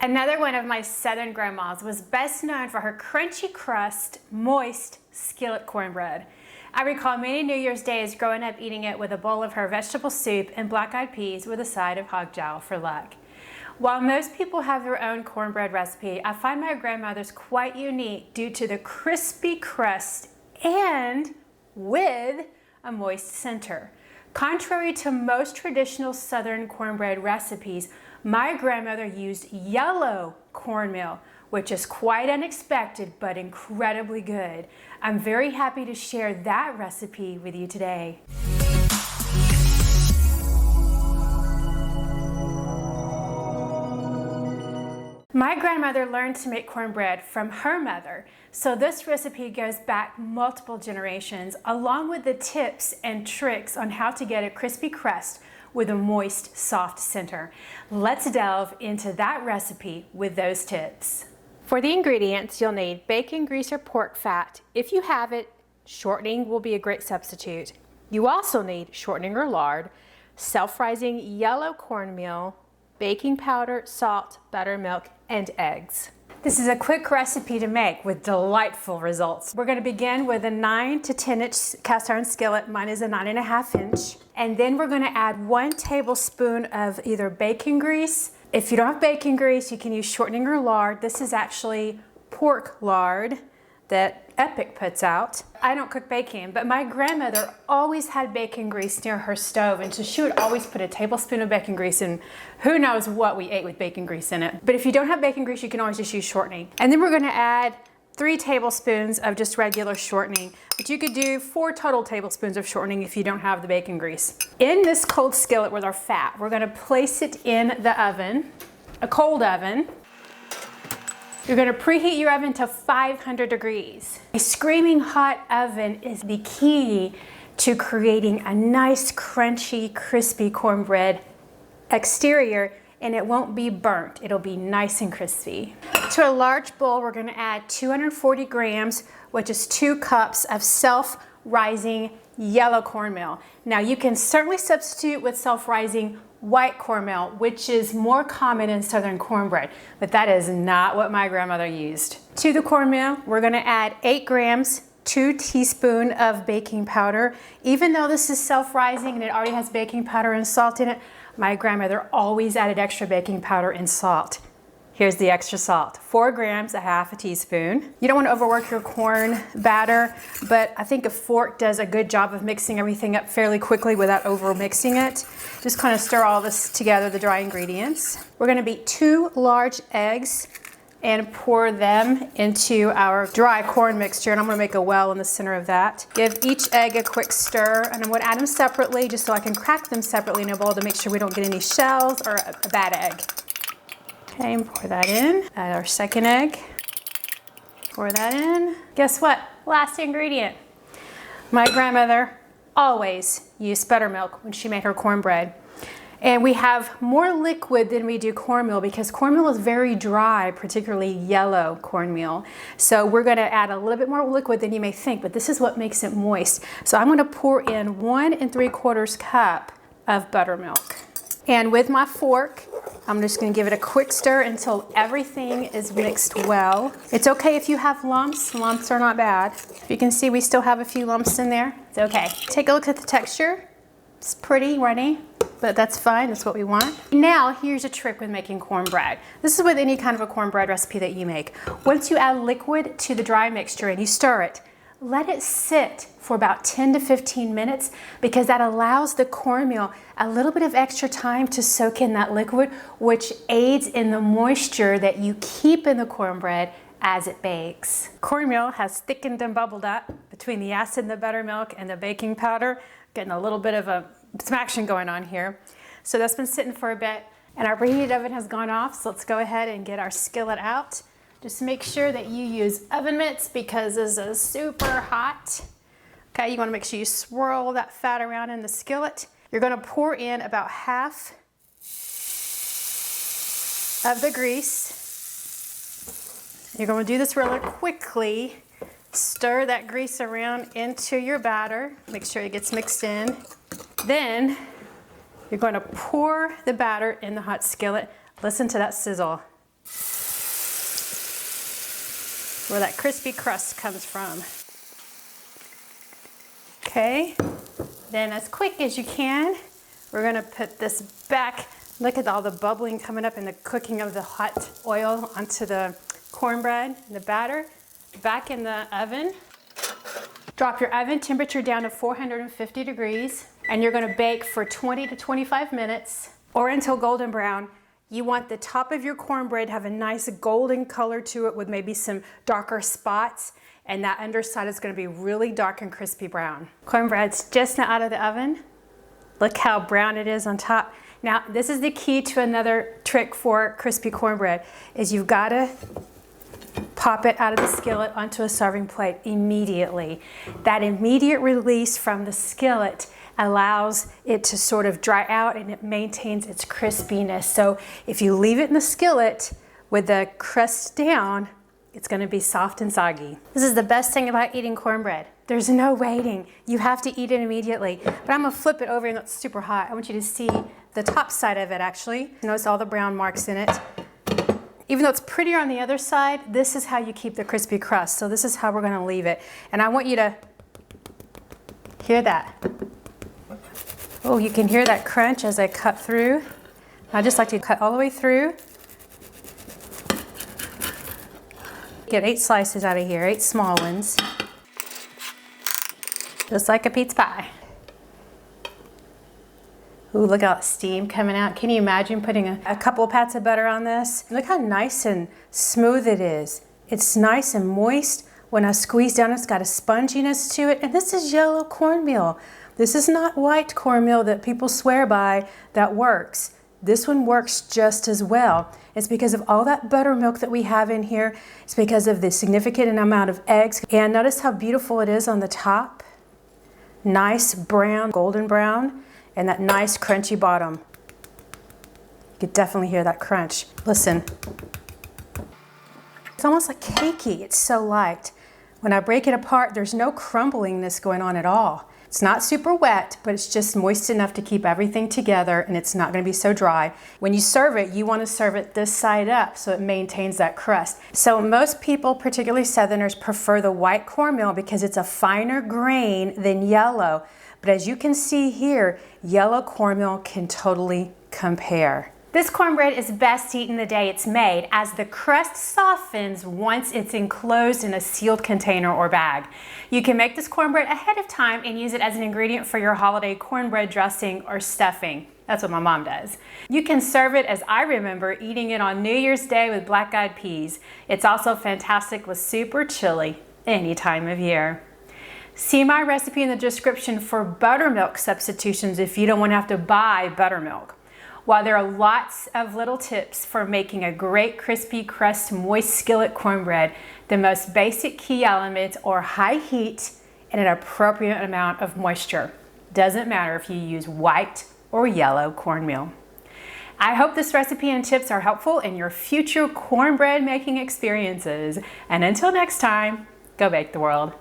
Another one of my Southern grandmas was best known for her crunchy crust, moist skillet cornbread. I recall many New Year's days growing up eating it with a bowl of her vegetable soup and black-eyed peas with a side of hog jowl for luck. While most people have their own cornbread recipe, I find my grandmother's quite unique due to the crispy crust and with a moist center. Contrary to most traditional Southern cornbread recipes, my grandmother used yellow cornmeal, which is quite unexpected but incredibly good. I'm very happy to share that recipe with you today. My grandmother learned to make cornbread from her mother, so this recipe goes back multiple generations, along with the tips and tricks on how to get a crispy crust with a moist, soft center. Let's delve into that recipe with those tips. For the ingredients, you'll need bacon grease or pork fat. If you have it, shortening will be a great substitute. You also need shortening or lard, self-rising yellow cornmeal, baking powder, salt, buttermilk, and eggs. This is a quick recipe to make with delightful results. We're going to begin with a 9 to 10 inch cast iron skillet. Mine is a 9.5 inch. And then we're going to add 1 tablespoon of either bacon grease. If you don't have bacon grease, you can use shortening or lard. This is actually pork lard that Epic puts out. I don't cook bacon, but my grandmother always had bacon grease near her stove, and so she would always put a tablespoon of bacon grease in. Who knows what we ate with bacon grease in it. But if you don't have bacon grease, you can always just use shortening. And then we're going to add 3 tablespoons of just regular shortening, but you could do 4 total tablespoons of shortening if you don't have the bacon grease. In this cold skillet with our fat, we're going to place it in the oven, a cold oven. You're going to preheat your oven to 500 degrees. A screaming hot oven is the key to creating a nice, crunchy, crispy cornbread exterior, and it won't be burnt. It'll be nice and crispy. To a large bowl, we're going to add 240 grams, which is 2 cups of self-rising yellow cornmeal. Now, you can certainly substitute with self-rising white cornmeal, which is more common in Southern cornbread, but that is not what my grandmother used. To the cornmeal, we're going to add 8 grams, 2 teaspoons of baking powder. Even though this is self-rising and it already has baking powder and salt in it, my grandmother always added extra baking powder and salt. Here's the extra salt, 4 grams, a half a teaspoon. You don't want to overwork your corn batter, but I think a fork does a good job of mixing everything up fairly quickly without over mixing it. Just kind of stir all this together, the dry ingredients. We're going to beat 2 large eggs and pour them into our dry corn mixture, and I'm going to make a well in the center of that. Give each egg a quick stir, and I'm going to add them separately just so I can crack them separately in a bowl to make sure we don't get any shells or a bad egg. Okay, and pour that in. Add our second egg. Pour that in. Guess what? Last ingredient. My grandmother always used buttermilk when she made her cornbread. And we have more liquid than we do cornmeal because cornmeal is very dry, particularly yellow cornmeal. So we're going to add a little bit more liquid than you may think, but this is what makes it moist. So I'm going to pour in 1 3/4 cup of buttermilk. And with my fork, I'm just going to give it a quick stir until everything is mixed well. It's okay if you have lumps. Lumps are not bad. If you can see, we still have a few lumps in there. It's okay. Take a look at the texture. It's pretty runny, but that's fine. That's what we want. Now, here's a trick with making cornbread. This is with any kind of a cornbread recipe that you make. Once you add liquid to the dry mixture and you stir it, let it sit for about 10 to 15 minutes because that allows the cornmeal a little bit of extra time to soak in that liquid, which aids in the moisture that you keep in the cornbread as it bakes. Cornmeal has thickened and bubbled up between the acid in the buttermilk and the baking powder, getting a little bit of some action going on here. So that's been sitting for a bit, and our preheated oven has gone off, so let's go ahead and get our skillet out. Just make sure that you use oven mitts because this is super hot. Okay, you want to make sure you swirl that fat around in the skillet. You're going to pour in about half of the grease. You're going to do this really quickly. Stir that grease around into your batter. Make sure it gets mixed in. Then you're going to pour the batter in the hot skillet. Listen to that sizzle. where that crispy crust comes from. Okay, then as quick as you can, we're gonna put this back. Look at all the bubbling coming up and the cooking of the hot oil onto the cornbread, the batter, back in the oven. Drop your oven temperature down to 450 degrees, and you're gonna bake for 20 to 25 minutes or until golden brown. You want the top of your cornbread to have a nice golden color to it with maybe some darker spots, and that underside is gonna be really dark and crispy brown. Cornbread's just now out of the oven. Look how brown it is on top. Now, this is the key to another trick for crispy cornbread, is you've gotta pop it out of the skillet onto a serving plate immediately. That immediate release from the skillet allows it to sort of dry out and it maintains its crispiness. So if you leave it in the skillet with the crust down, it's gonna be soft and soggy. This is the best thing about eating cornbread. There's no waiting. You have to eat it immediately. But I'm gonna flip it over and it's super hot. I want you to see the top side of it actually. Notice all the brown marks in it. Even though it's prettier on the other side, this is how you keep the crispy crust. So this is how we're gonna leave it. And I want you to hear that. Oh, you can hear that crunch as I cut through. I just like to cut all the way through. Get 8 slices out of here, 8 small ones. Just like a pizza pie. Ooh, look at all the steam coming out. Can you imagine putting a couple of pats of butter on this? Look how nice and smooth it is. It's nice and moist. When I squeeze down, it's got a sponginess to it. And this is yellow cornmeal. This is not white cornmeal that people swear by that works. This one works just as well. It's because of all that buttermilk that we have in here. It's because of the significant amount of eggs. And notice how beautiful it is on the top. Nice brown, golden brown, and that nice crunchy bottom. You could definitely hear that crunch. Listen. It's almost like cakey. It's so light. When I break it apart, there's no crumblingness going on at all. It's not super wet, but it's just moist enough to keep everything together, and it's not going to be so dry. When you serve it, you want to serve it this side up so it maintains that crust. So most people, particularly Southerners, prefer the white cornmeal because it's a finer grain than yellow. But as you can see here, yellow cornmeal can totally compare. This cornbread is best eaten the day it's made, as the crust softens once it's enclosed in a sealed container or bag. You can make this cornbread ahead of time and use it as an ingredient for your holiday cornbread dressing or stuffing. That's what my mom does. You can serve it as I remember eating it on New Year's Day with black-eyed peas. It's also fantastic with soup or chili any time of year. See my recipe in the description for buttermilk substitutions if you don't want to have to buy buttermilk. While there are lots of little tips for making a great crispy crust moist skillet cornbread, the most basic key elements are high heat and an appropriate amount of moisture. Doesn't matter if you use white or yellow cornmeal. I hope this recipe and tips are helpful in your future cornbread making experiences. And until next time, go bake the world.